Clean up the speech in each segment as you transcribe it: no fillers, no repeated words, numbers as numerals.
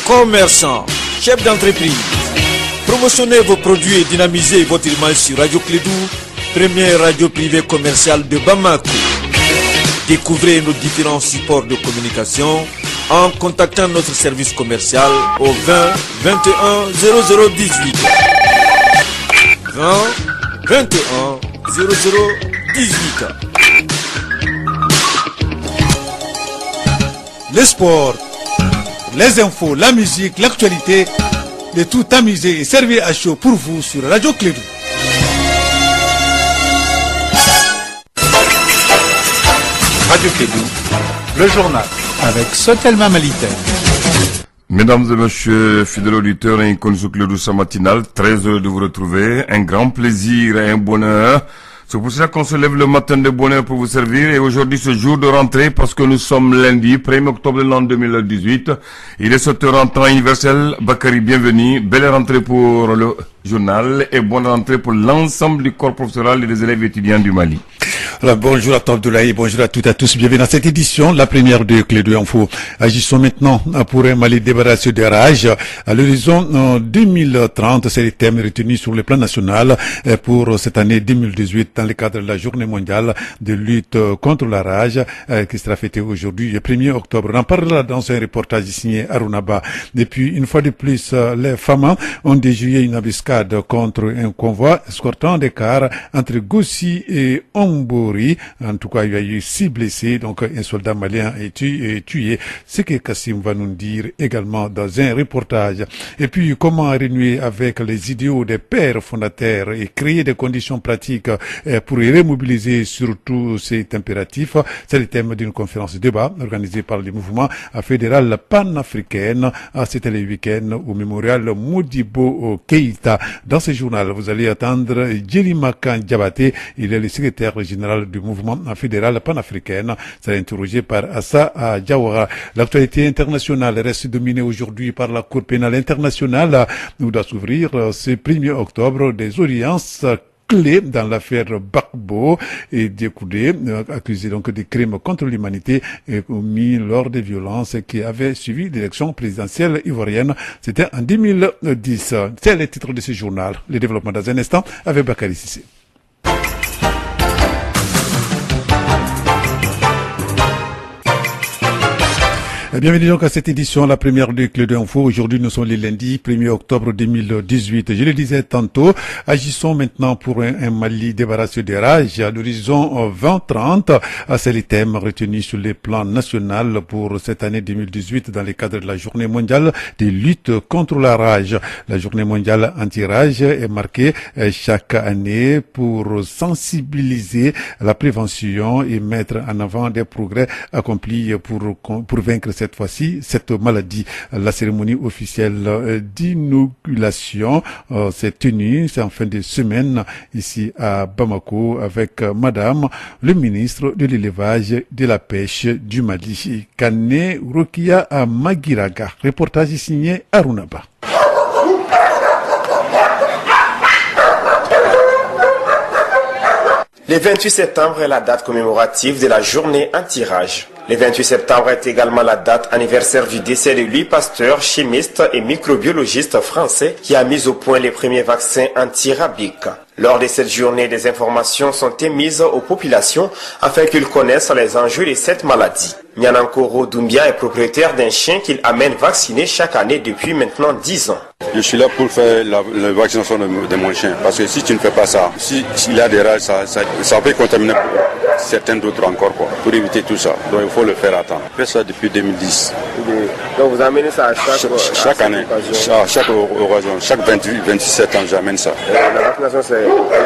commerçants, chefs d'entreprise. Promotionnez vos produits et dynamisez votre image sur Radio Clédou, première radio privée commerciale de Bamako. Découvrez nos différents supports de communication en contactant notre service commercial au 20 21 0018. 20 21 0018. Le sport, les infos, la musique, l'actualité, de tout amuser et servir à chaud pour vous sur Radio Clédou. Radio Clédou, le journal avec Sotelma Malitaire. Mesdames et messieurs, fidèles auditeurs et inconnus sur Clédou sa matinale, très heureux de vous retrouver. Un grand plaisir et un bonheur. C'est pour ça qu'on se lève le matin de bonheur pour vous servir. Et aujourd'hui, ce jour de rentrée, parce que nous sommes lundi, 1er octobre de l'an 2018. Il est 7h en temps universel. Bakary, bienvenue. Belle rentrée pour le journal et bonne rentrée pour l'ensemble du corps professoral et des élèves étudiants du Mali. Alors, bonjour à Abdoulaye, bonjour à toutes et à tous. Bienvenue dans cette édition, la première de Clédou Info. Agissons maintenant pour un Mali débarrassé de rage. À l'horizon 2030, c'est le thème retenu sur le plan national pour cette année 2018 dans le cadre de la journée mondiale de lutte contre la rage qui sera fêtée aujourd'hui, le 1er octobre. On en parlera dans un reportage signé Arunaba. Depuis une fois de plus, les femmes ont déjoué une embuscade contre un convoi escortant des cars entre Goussi et Ombo. En tout cas, il y a eu 6 blessés, donc un soldat malien est tué, ce que Kassim va nous dire également dans un reportage. Et puis, comment renouer avec les idéaux des pères fondateurs et créer des conditions pratiques pour remobiliser sur tous ces impératifs. C'est le thème d'une conférence débat organisée par le mouvement fédéral panafricain. C'était le week-end au mémorial Modibo Keïta. Dans ce journal, vous allez attendre Djelimakan Diabaté, il est le secrétaire général du mouvement fédéral panafricain, sera interrogé par Assa Diawara. L'actualité internationale reste dominée aujourd'hui par la Cour pénale internationale où doit s'ouvrir ce 1er octobre des audiences clés dans l'affaire Bakbo et Diekoudé, accusé donc de crimes contre l'humanité commis lors des violences qui avaient suivi l'élection présidentielle ivoirienne. C'était en 2010. C'est le titre de ce journal. Le développement dans un instant avec Bakary Sissé. Bienvenue donc à cette édition, la première de Clédou Info. Aujourd'hui, nous sommes le lundi 1er octobre 2018. Je le disais tantôt, agissons maintenant pour un Mali débarrassé des rages. À l'horizon 2030, c'est le thème retenu sur les plans national pour cette année 2018 dans le cadre de la journée mondiale de lutte contre la rage. La journée mondiale anti-rage est marquée chaque année pour sensibiliser la prévention et mettre en avant des progrès accomplis pour vaincre cette fois-ci cette maladie. La cérémonie officielle d'inoculation s'est tenue, c'est en fin de semaine ici à Bamako avec Madame le ministre de l'élevage et de la pêche du Mali, Kane Rokia Magiraga. Reportage signé Arunaba. Le 28 septembre est la date commémorative de la journée anti-rage. Le 28 septembre est également la date anniversaire du décès de Louis Pasteur, chimiste et microbiologiste français qui a mis au point les premiers vaccins anti-rabiques. Lors de cette journée, des informations sont émises aux populations afin qu'ils connaissent les enjeux de cette maladie. Nyanankoro Doumbia est propriétaire d'un chien qu'il amène vacciner chaque année depuis maintenant 10 ans. Je suis là pour faire la vaccination de mon chien. Parce que si tu ne fais pas ça, s'il a des rages, ça peut contaminer certains d'autres encore, quoi, pour éviter tout ça. Donc il faut le faire à temps. Je fais ça depuis 2010. Donc vous amenez ça à chaque année, à chaque occasion, chaque 27 ans, j'amène ça. La vaccination, c'est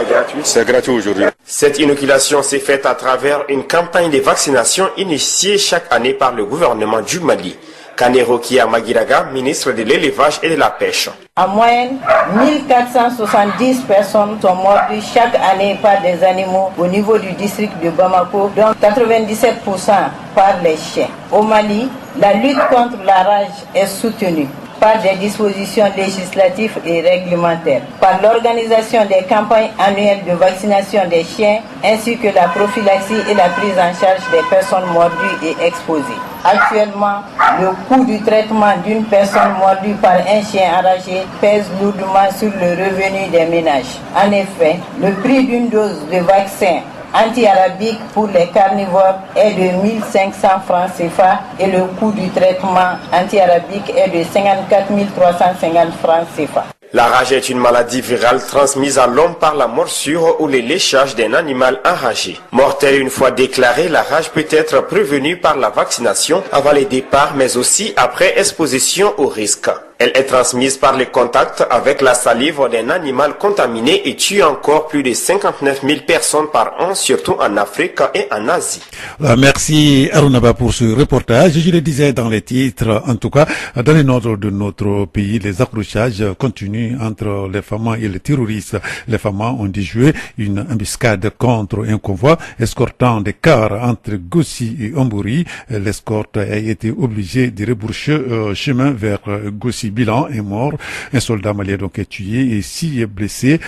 gratuit? C'est gratuit aujourd'hui. Cette inoculation s'est faite à travers une campagne de vaccination initiée chaque année par le gouvernement du Mali. Kane Rokia Magiraga, ministre de l'élevage et de la pêche. En moyenne, 1470 personnes sont mortes chaque année par des animaux au niveau du district de Bamako, dont 97% par les chiens. Au Mali, la lutte contre la rage est soutenue. par des dispositions législatives et réglementaires, par l'organisation des campagnes annuelles de vaccination des chiens, ainsi que la prophylaxie et la prise en charge des personnes mordues et exposées. Actuellement, le coût du traitement d'une personne mordue par un chien enragé pèse lourdement sur le revenu des ménages. En effet, le prix d'une dose de vaccin anti-arabique pour les carnivores est de 1500 francs CFA et le coût du traitement anti-arabique est de 54 350 francs CFA. La rage est une maladie virale transmise à l'homme par la morsure ou le léchage d'un animal enragé. Mortelle une fois déclarée, la rage peut être prévenue par la vaccination avant les départs, mais aussi après exposition au risque. Elle est transmise par les contacts avec la salive d'un animal contaminé et tue encore plus de 59 000 personnes par an, surtout en Afrique et en Asie. Merci Arunaba pour ce reportage. Je le disais dans les titres, en tout cas, dans le nord de notre pays, les accrochages continuent entre les FAMA et les terroristes. Les FAMA ont déjoué une embuscade contre un convoi escortant des cars entre Gossi et Ombouri. L'escorte a été obligée de rebrousser chemin vers Gossi. Bilan est mort, un soldat malien donc est tué et 6 est blessé,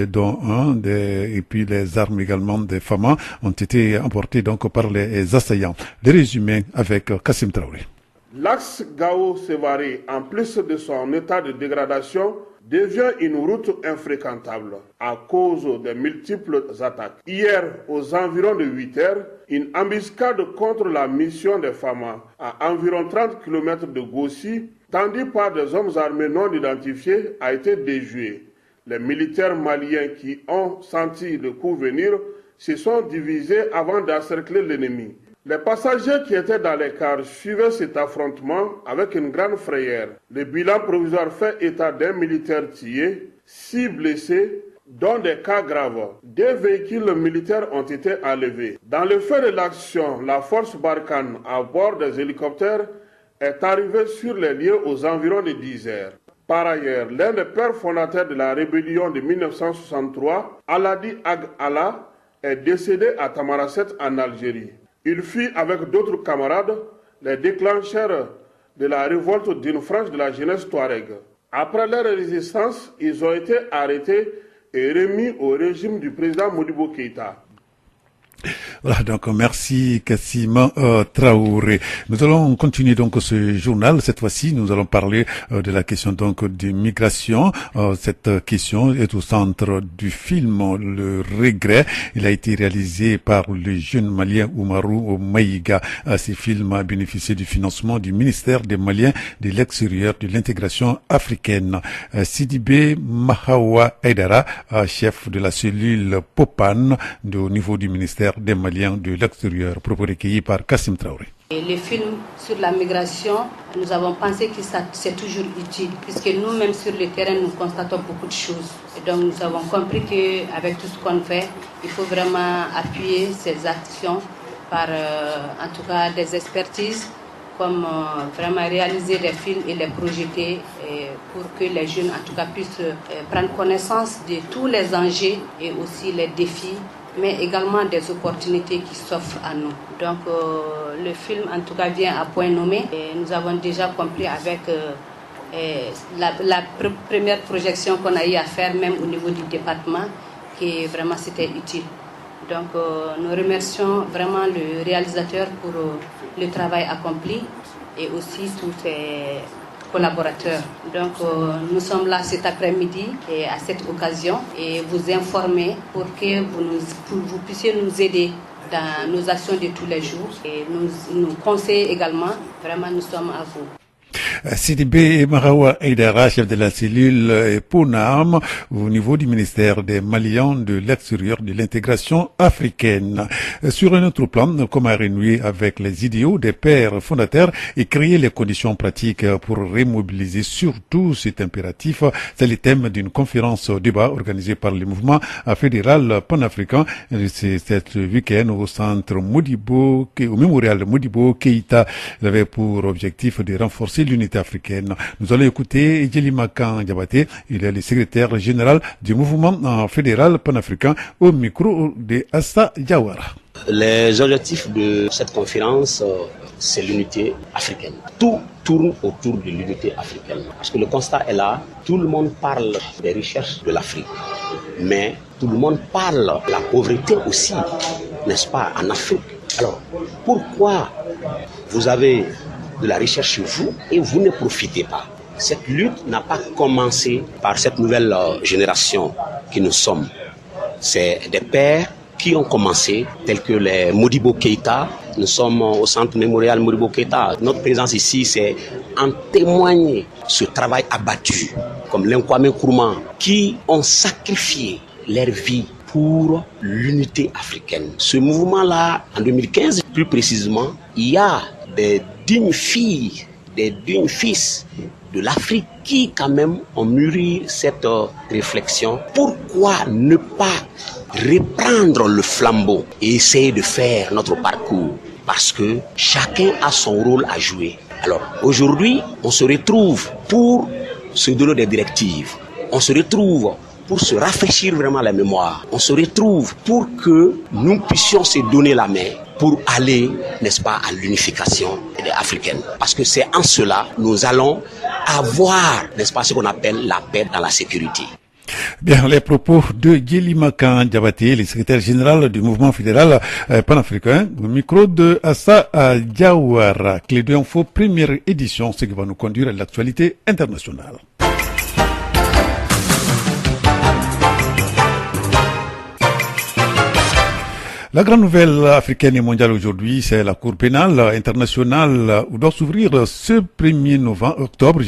dont et puis les armes également des FAMA ont été emportées donc par les assaillants. Les résumés avec Kassim Traoré. L'axe Gao-Sévaré, en plus de son état de dégradation, devient une route infréquentable à cause des multiples attaques. Hier, aux environs de 8 heures, une embuscade contre la mission des FAMA à environ 30 km de Gossi, tandis par des hommes armés non identifiés, a été déjouée. Les militaires maliens qui ont senti le coup venir se sont divisés avant d'encercler l'ennemi. Les passagers qui étaient dans les cars suivaient cet affrontement avec une grande frayeur. Le bilan provisoire fait état d'un militaire tué, 6 blessés, dont des cas graves. 2 véhicules militaires ont été enlevés. Dans le feu de l'action, la force Barkhane, à bord des hélicoptères, est arrivée sur les lieux aux environs de 10 heures. Par ailleurs, l'un des pères fondateurs de la rébellion de 1963, Aladi Ag Allah, est décédé à Tamaracet en Algérie. Il fut avec d'autres camarades les déclencheurs de la révolte d'une frange de la jeunesse touareg. Après leur résistance, ils ont été arrêtés et remis au régime du président Modibo Keïta. Voilà, donc merci Kassim Traoré. Nous allons continuer donc ce journal. Cette fois-ci, nous allons parler de la question donc de migration. Cette question est au centre du film Le Regret. Il a été réalisé par le jeune malien Oumarou Maïga. Ce film a bénéficié du financement du ministère des Maliens de l'extérieur de l'intégration africaine. Sidibé Mahawa Aidara, chef de la cellule Popane au niveau du ministère des Maliens de l'extérieur, propos recueillis par Kassim Traoré. Et les films sur la migration, nous avons pensé que c'est toujours utile, puisque nous-mêmes sur le terrain, nous constatons beaucoup de choses. Et donc nous avons compris qu'avec tout ce qu'on fait, il faut vraiment appuyer ces actions par, en tout cas, des expertises, comme vraiment réaliser des films et les projeter pour que les jeunes, en tout cas, puissent prendre connaissance de tous les enjeux et aussi les défis, mais également des opportunités qui s'offrent à nous. Donc le film en tout cas vient à point nommé et nous avons déjà compris avec la première projection qu'on a eu à faire même au niveau du département que vraiment c'était utile. Donc nous remercions vraiment le réalisateur pour le travail accompli et aussi tous ses collaborateurs. Donc nous sommes là cet après-midi et à cette occasion et vous informer pour que vous puissiez nous aider dans nos actions de tous les jours et nous conseiller également. Vraiment, nous sommes à vous. Sidibé Marawa Aidara, chef de la cellule PONAM au niveau du ministère des Maliens de l'extérieur de l'intégration africaine. Sur un autre plan, comment renouer avec les idéaux des pères fondateurs et créer les conditions pratiques pour remobiliser surtout cet impératif. C'est le thème d'une conférence débat organisée par le mouvement fédéral panafricain. C'est cet week-end au centre Modibo, au mémorial Modibo Keïta. Il avait pour objectif de renforcer l'unité africaine. Nous allons écouter Djelimakan Diabaté, il est le secrétaire général du mouvement fédéral panafricain au micro de Assa Diawara. Les objectifs de cette conférence, c'est l'unité africaine. Tout tourne autour de l'unité africaine. Parce que le constat est là, tout le monde parle des recherches de l'Afrique. Mais tout le monde parle de la pauvreté aussi, n'est-ce pas, en Afrique. Alors, pourquoi vous avez de la recherche chez vous et vous ne profitez pas? Cette lutte n'a pas commencé par cette nouvelle génération que nous sommes. C'est des pères qui ont commencé, tels que les Modibo Keïta. Nous sommes au centre mémorial Modibo Keïta. Notre présence ici, c'est en témoigner ce travail abattu, comme l'Nkwame Nkrumah, qui ont sacrifié leur vie pour l'unité africaine. Ce mouvement-là, en 2015, plus précisément, il y a des dignes filles, des dignes fils de l'Afrique qui quand même ont mûri cette réflexion. Pourquoi ne pas reprendre le flambeau et essayer de faire notre parcours? Parce que chacun a son rôle à jouer. Alors aujourd'hui, on se retrouve pour se donner des directives. On se retrouve pour se rafraîchir vraiment la mémoire. On se retrouve pour que nous puissions se donner la main pour aller, n'est-ce pas, à l'unification africaine. Parce que c'est en cela nous allons avoir, n'est-ce pas, ce qu'on appelle la paix dans la sécurité. Bien, les propos de Guélimakan Diabaté, le secrétaire général du mouvement fédéral panafricain, au micro de Assa Diawara. Clé de Info, première édition, ce qui va nous conduire à l'actualité internationale. La grande nouvelle africaine et mondiale aujourd'hui, c'est la Cour pénale internationale où doit s'ouvrir ce 1er octobre,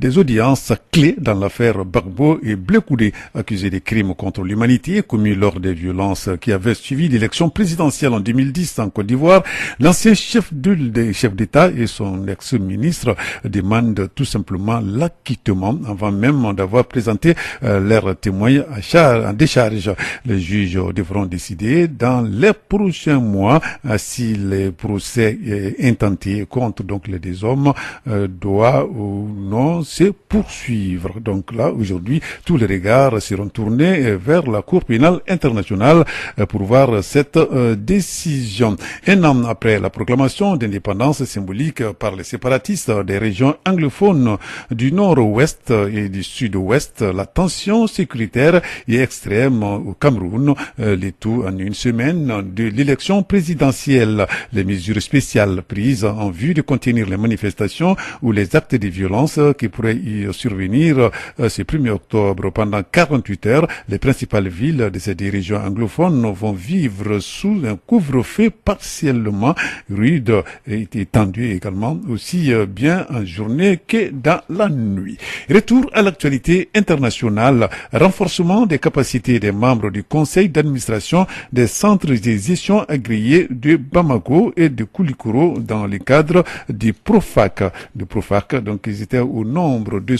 des audiences clés dans l'affaire Gbagbo et Blé-Koudé, accusés des crimes contre l'humanité commis lors des violences qui avaient suivi l'élection présidentielle en 2010 en Côte d'Ivoire. L'ancien chef d'État et son ex-ministre demandent tout simplement l'acquittement avant même d'avoir présenté leurs témoins en décharge. Les juges devront décider dans les prochains mois si les procès intentés contre donc les deux hommes doivent ou non se poursuivre. Donc là, aujourd'hui, tous les regards seront tournés vers la Cour pénale internationale pour voir cette décision. Un an après la proclamation d'indépendance symbolique par les séparatistes des régions anglophones du nord-ouest et du sud-ouest, la tension sécuritaire est extrême au Cameroun, le tout en une semaine de l'élection présidentielle. Les mesures spéciales prises en vue de contenir les manifestations ou les actes de violence qui pourraient y survenir ce 1er octobre. Pendant 48 heures, les principales villes de ces régions anglophones vont vivre sous un couvre-feu partiellement rude et étendu également aussi bien en journée que dans la nuit. Retour à l'actualité internationale. Renforcement des capacités des membres du conseil d'administration des centres de gestion agréés de Bamako et de Koulikoro dans le cadre du Profac. Donc ils étaient au nombre de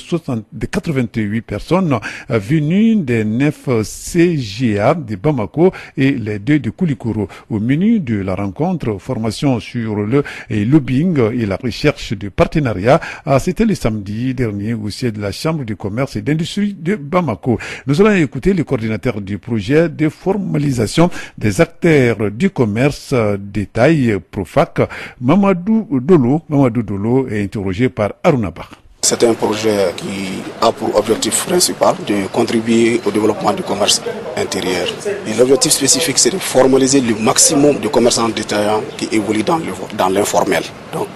88 personnes venues des 9 CGA de Bamako et les 2 de Koulikoro. Au menu de la rencontre, formation sur le lobbying et la recherche de partenariat. C'était le samedi dernier au siège de la Chambre de commerce et d'industrie de Bamako. Nous allons écouter le coordinateur du projet de formalisation des acteurs du commerce détail Profac, Mamadou Dolo est interrogé par Aruna Bah. C'est un projet qui a pour objectif principal de contribuer au développement du commerce intérieur. Et l'objectif spécifique, c'est de formaliser le maximum de commerçants détaillants qui évoluent dans l'informel. Donc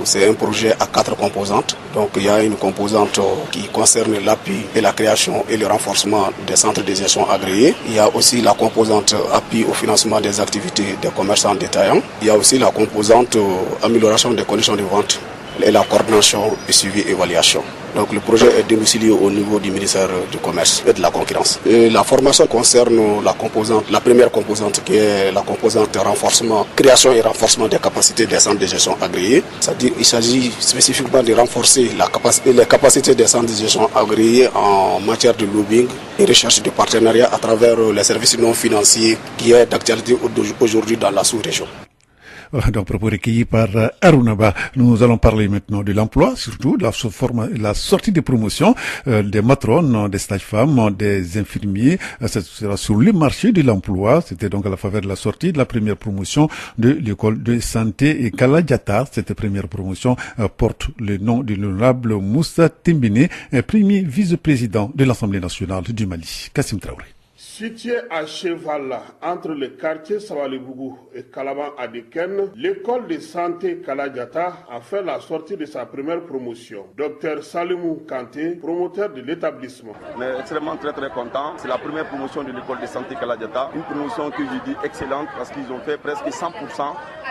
c'est un projet à 4 composantes. Donc il y a une composante qui concerne l'appui et la création et le renforcement des centres de gestion agréés. Il y a aussi la composante appui au financement des activités des commerçants détaillants. Il y a aussi la composante amélioration des conditions de vente et la coordination et suivi et évaluation. Donc le projet est domicilié au niveau du ministère du Commerce et de la Concurrence. Et la formation concerne la première composante qui est la composante renforcement, création et renforcement des capacités des centres de gestion agréés. C'est-à-dire qu'il s'agit spécifiquement de renforcer les capacités des centres de gestion agréés en matière de lobbying et recherche de partenariat à travers les services non financiers qui est d'actualité aujourd'hui dans la sous-région. Donc, propos recueillis par Arunaba. Nous allons parler maintenant de l'emploi, surtout de la sortie des promotions des matrones, des sages-femmes, des infirmiers. Ça sera sur le marché de l'emploi. C'était donc à la faveur de la sortie de la première promotion de l'école de santé et Kaladiata. Cette première promotion porte le nom de l'honorable Moussa Tembene, premier vice-président de l'Assemblée nationale du Mali. Kassim Traoré. Situé à cheval entre le quartier Sawalibougou et Kalaban-Adeken, l'école de santé Kaladiata a fait la sortie de sa première promotion. Dr Salimou Kanté, promoteur de l'établissement. On est extrêmement très content. C'est la première promotion de l'école de santé Kaladiata. Une promotion que je dis excellente parce qu'ils ont fait presque 100%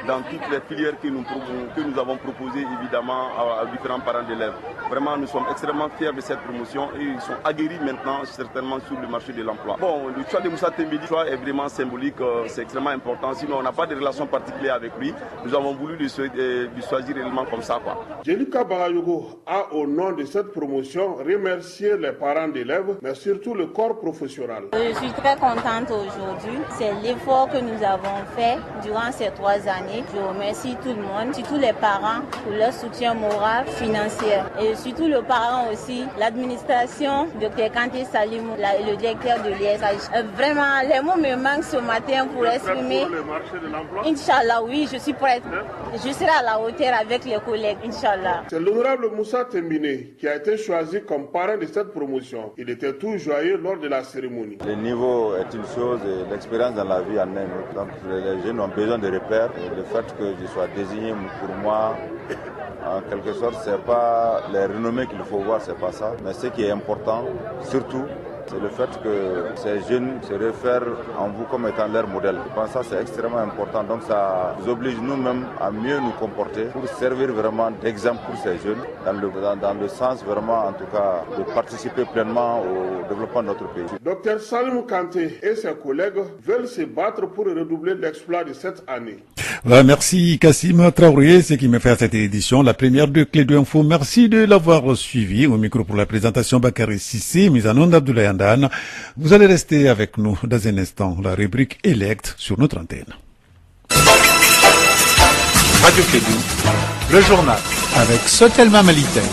dans toutes les filières que nous avons proposées évidemment à différents parents d'élèves. Vraiment, nous sommes extrêmement fiers de cette promotion et ils sont aguerris maintenant certainement sur le marché de l'emploi. Bon, le choix de Moussa Tembene est vraiment symbolique, c'est extrêmement important. Sinon, on n'a pas de relation particulière avec lui. Nous avons voulu lui choisir réellement comme ça. Jelika Bagayogo a, au nom de cette promotion, remercié les parents d'élèves, mais surtout le corps professionnel. Je suis très contente aujourd'hui. C'est l'effort que nous avons fait durant ces 3 années. Je remercie tout le monde, surtout les parents, pour leur soutien moral, financier. Et surtout le parent aussi, l'administration, Dr Kanté Salimou, le directeur de l'ISH. Vraiment, les mots me manquent ce matin pour exprimer. Pour le marché de l'emploi? Inch'Allah, oui, je suis prête. Je serai à la hauteur avec les collègues, Inch'Allah. C'est l'honorable Moussa Tembene qui a été choisi comme parrain de cette promotion. Il était tout joyeux lors de la cérémonie. Le niveau est une chose et l'expérience dans la vie en est une autre. Donc les jeunes ont besoin de repères. Et le fait que je sois désigné pour moi, en quelque sorte, c'est pas les renommées qu'il faut voir, c'est pas ça. Mais ce qui est important, surtout, c'est le fait que ces jeunes se réfèrent en vous comme étant leur modèle. Je pense que ça c'est extrêmement important. Donc ça nous oblige nous-mêmes à mieux nous comporter pour servir vraiment d'exemple pour ces jeunes dans le sens vraiment en tout cas de participer pleinement au développement de notre pays. Dr Salimou Kanté et ses collègues veulent se battre pour redoubler l'exploit de cette année. Voilà, merci Kassim Traoré, ce qui me fait à cette édition, la première de Clé de Info. Merci de l'avoir suivi. Au micro pour la présentation, Bakary Sissé, mise en onde Abdoulaye Andane. Vous allez rester avec nous dans un instant, la rubrique Elect sur notre antenne. Radio Clédou, le journal avec Sotelma Malitaire.